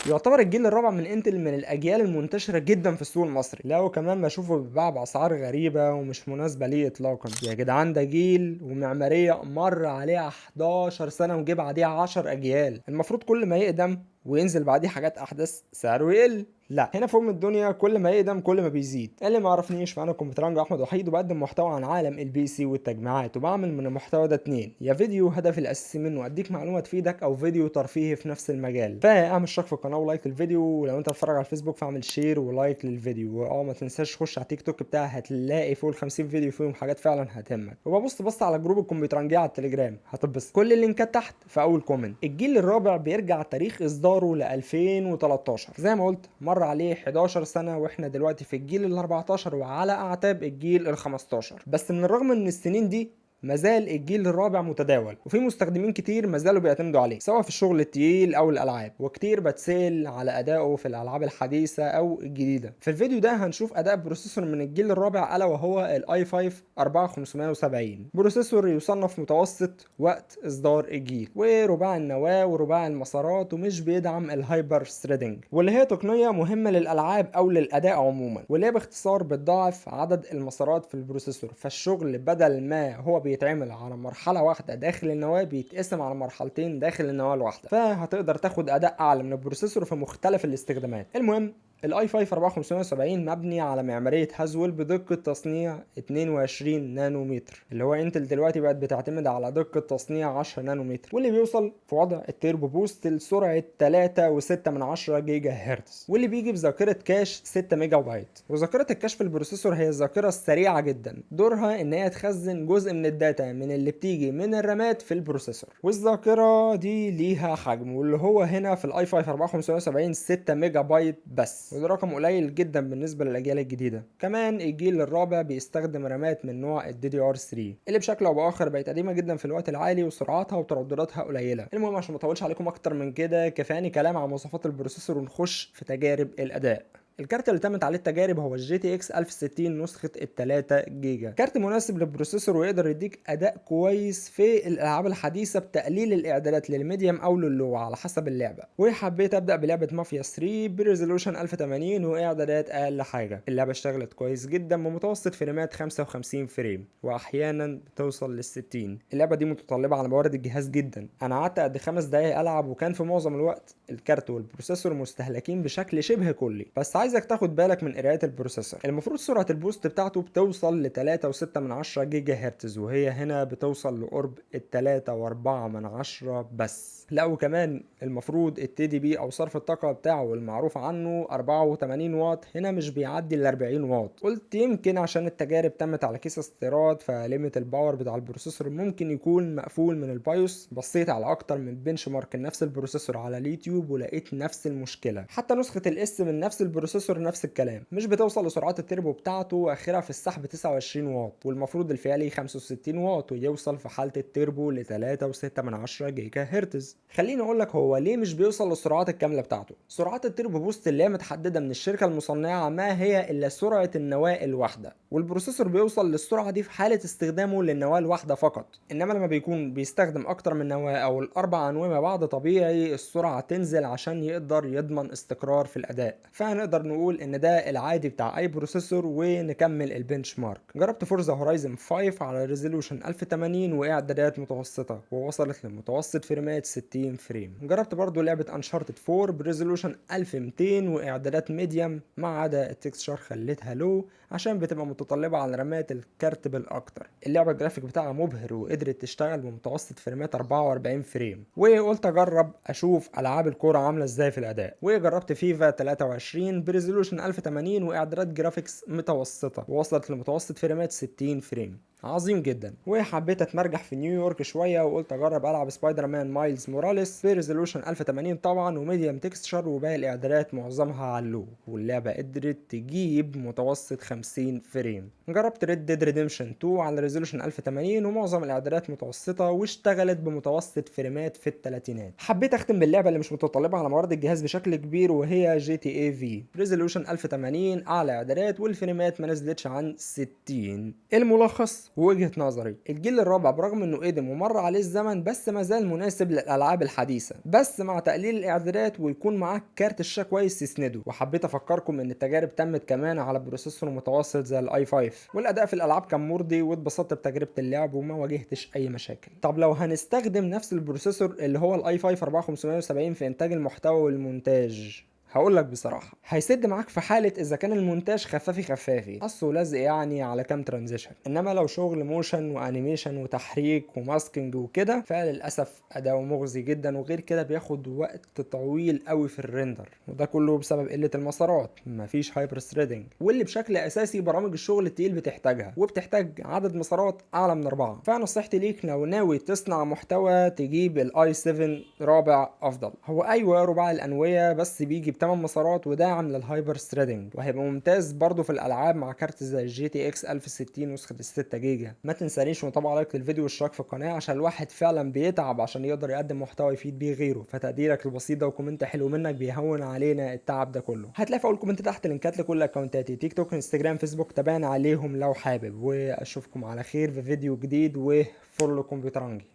يعتبر الجيل الرابع من انتل من الاجيال المنتشره جدا في السوق المصري، لا وكمان بشوفه بيتباع باسعار غريبه ومش مناسبه ليه اطلاقا. يا جدعان ده جيل ومعماريه مر عليها 11 سنه وجه بعديها 10 اجيال، المفروض كل ما يقدم وينزل بعديه حاجات احدث سعره يقل. لا، هنا في ام الدنيا كل ما يقدم كل ما بيزيد. اللي ما يعرفنيش فانا كمبيوترانج احمد وحيد، وبقدم محتوى عن عالم البي سي والتجميعات، وبعمل من المحتوى ده اتنين: يا فيديو هدفي الاساسي منه اديك معلومه تفيدك، او فيديو ترفيهي في نفس المجال. فاعمل اشتراك في القناه ولايك للفيديو، ولو انت بتتفرج على الفيسبوك فاعمل شير ولايك للفيديو. ما تنساش تخش على تيك توك بتاعي، هتلاقي فوق ال 50 فيديو فيهم حاجات فعلا هتهمك. وببص بص على جروب الكمبيوترانجيه على التليجرام هتتبسط. كل اللينكات تحت في اول كومنت. الجيل الرابع بيرجع تاريخ اصداره ل 2013، زي ما قلت مر عليه 11 سنه، واحنا دلوقتي في الجيل ال 14 وعلى اعتاب الجيل ال 15. بس من الرغم من السنين دي مازال الجيل الرابع متداول، وفي مستخدمين كتير مازالوا بيعتمدوا عليه سواء في الشغل التقيل او الالعاب، وكتير بتسال على ادائه في الالعاب الحديثه او الجديده. في الفيديو ده هنشوف اداء بروسيسور من الجيل الرابع، الا وهو الاي 5 4570. بروسيسور يصنف متوسط وقت اصدار الجيل، ورباع النواه ورباع المسارات، ومش بيدعم الهايبر ثريدنج، واللي هي تقنيه مهمه للالعاب او للاداء عموما، واللي هي باختصار بتضاعف عدد المسارات في البروسيسور. فالشغل بدل ما هو بيتعمل على مرحله واحده داخل النواه بيتقسم على مرحلتين داخل النواه الواحده، فهتقدر تاخد اداء اعلى من البروسيسور في مختلف الاستخدامات. المهم، الاي 5 4570 مبني على معماريه هازويل بدقه تصنيع 22 نانومتر، اللي هو انتل دلوقتي بقت بتعتمد على دقه تصنيع 10 نانومتر، واللي بيوصل في وضع التيربو بوست لسرعه 3.6 جيجا هرتز، واللي بيجي بذاكره كاش 6 ميجا بايت. وذاكره الكاش في البروسيسور هي الذاكره السريعه جدا، دورها ان هي تخزن جزء من الداتا من اللي بتيجي من الرامات في البروسيسور، والذاكره دي ليها حجم، واللي هو هنا في الاي 5 4570 6 ميجا بايت بس، وده رقم قليل جدا بالنسبه للاجيال الجديده. كمان الجيل الرابع بيستخدم رامات من نوع الدي دي ار 3، اللي بشكل او باخر بقت قديمه جدا في الوقت العالي وسرعتها وتردداتها قليله. المهم عشان ما اطولش عليكم اكتر من كده، كفاني كلام عن مواصفات البروسيسور ونخش في تجارب الاداء. الكارت اللي تمت عليه التجارب هو الجي تي اكس 1060 نسخة ال 3 جيجا. كارت مناسب للبروسيسور ويقدر يديك اداء كويس في الالعاب الحديثة بتقليل الاعدادات للميديوم او لللو على حسب اللعبة. وحبيت ابدا بلعبة مافيا 3 بريزولوشن 1080 واعدادات اقل حاجة. اللعبة اشتغلت كويس جدا بمتوسط فريمات 55 فريم، واحيانا بتوصل لل 60. اللعبة دي متطلبة على موارد الجهاز جدا. انا قعدت قد 5 دقايق العب، وكان في معظم الوقت الكارت والبروسيسور مستهلكين بشكل شبه كلي. بس عايزك تاخد بالك من قراءة البروسيسور. المفروض سرعة البوست بتاعته بتوصل ل 3.6 جيجا هرتز، وهي هنا بتوصل لقرب ال 3.4 بس. لا وكمان المفروض التي دي بي او صرف الطاقة بتاعه المعروف عنه 84 واط، هنا مش بيعدي ال 40 واط. قلت يمكن عشان التجارب تمت على كيس استيراد، فليميت الباور بتاع البروسيسور ممكن يكون مقفول من البايوس. بصيت على اكتر من بنش مارك لنفس البروسيسور على اليوتيوب ولقيت نفس المشكلة. حتى نسخة الاس من نفس البروسيسور نفس الكلام، مش بتوصل لسرعات التربو بتاعته، واخرها في السحب 29 واط، والمفروض الفعلي 65 واط، ويوصل في حالة التربو ل 3.6 جيجا هرتز. خليني اقول لك هو ليه مش بيوصل للسرعات الكاملة بتاعته. سرعات التربو بوست اللي هي متحددة من الشركة المصنعة ما هي الا سرعة النواة الواحدة، والبروسيسور بيوصل للسرعة دي في حالة استخدامه للنواة الواحدة فقط. انما لما بيكون بيستخدم اكتر من نواة او الاربع انواع مع بعض، طبيعي السرعة تنزل عشان يقدر يضمن استقرار في الاداء. فهنقدر نقول ان ده العادي بتاع اي بروسيسور. ونكمل البنش مارك. جربت فورزا هورايزن 5 على ريزولوشن 1080 واعدادات متوسطة، ووصلت لمتوسط فريمات 60 فريم. جربت برضو لعبة انشارتد 4 بريزولوشن 1200 واعدادات ميديوم، ما عدا التكستشر خليتها لو عشان بتبقى متطلبة على رامات الكارت بالاكتر. اللعبة الجرافيك بتاعها مبهر، وقدرت تشتغل بمتوسط فريمات 44 فريم. وقلت اجرب اشوف العاب الكورة عاملة ازاي في الاداء، وجربت فيفا 23 بريزولوشن 1080 واعدادات جرافيكس متوسطة، ووصلت لمتوسط فريمات 60 فريم. عظيم جدا. وحبيت اتمرجح في نيويورك شويه، وقلت اجرب العب سبايدر مان مايلز موراليس في ريزولوشن 1080 طبعا وميديوم تكستشر، وباقي الاعدادات معظمها على اللو، واللعبه قدرت تجيب متوسط 50 فريم. جربت ريد ديد ريديمشن 2 على ريزولوشن 1080 ومعظم الاعدادات متوسطه، واشتغلت بمتوسط فريمات في الثلاثينات. حبيت اختم باللعبه اللي مش متطلبه على موارد الجهاز بشكل كبير، وهي جي تي اي في ريزولوشن 1080 اعلى اعدادات، والفريمات ما نزلتش عن 60. الملخص ووجهة نظري الجيل الرابع برغم انه قدم ومر عليه الزمن بس ما زال مناسب للالعاب الحديثة، بس مع تقليل الاعدادات ويكون معاك كارت الشاشة كويس يسنده. وحبيت افكركم ان التجارب تمت كمان على بروسيسور متوسط زي الاي 5، والاداء في الالعاب كان مرضي واتبسطت بتجربة اللعب وما واجهتش اي مشاكل. طب لو هنستخدم نفس البروسيسور اللي هو الاي 5 4570 في انتاج المحتوى والمونتاج، هقول لك بصراحه هيسد معاك في حاله اذا كان المونتاج خفافي خفافي قص ولزق يعني على كام ترانزيشن، انما لو شغل موشن وانيميشن وتحريك وماسكينج وكده فللاسف اداؤه مغزي جدا، وغير كده بياخد وقت طويل قوي في الريندر، وده كله بسبب قله المسارات، مفيش هايبر ثريدنج واللي بشكل اساسي برامج الشغل التقيل بتحتاجها، وبتحتاج عدد مسارات اعلى من 4. فنصيحتي ليك لو ناوي تصنع محتوى تجيب الاي 7 رابع افضل. هو ايوه رباع الانويه بس بيجي ب8 مسارات وداعم للهايبر ثريدنج، وهيبقى ممتاز برضه في الالعاب مع كارت زي الجي تي اكس 1060 نسخه 6 جيجا. ما تنسانيش وطبعا لايك للفيديو والاشتراك في القناه عشان الواحد فعلا بيتعب عشان يقدر يقدم محتوى يفيد بيه غيره، فتقديرك البسيط ده وكومنت حلو منك بيهون علينا التعب ده كله. هتلاقي في اول كومنت تحت لينكات لكل اكونتاتي تيك توك انستجرام فيسبوك، تابعنا عليهم لو حابب، واشوفكم على خير في فيديو جديد وفرلو كمبيوترانجي.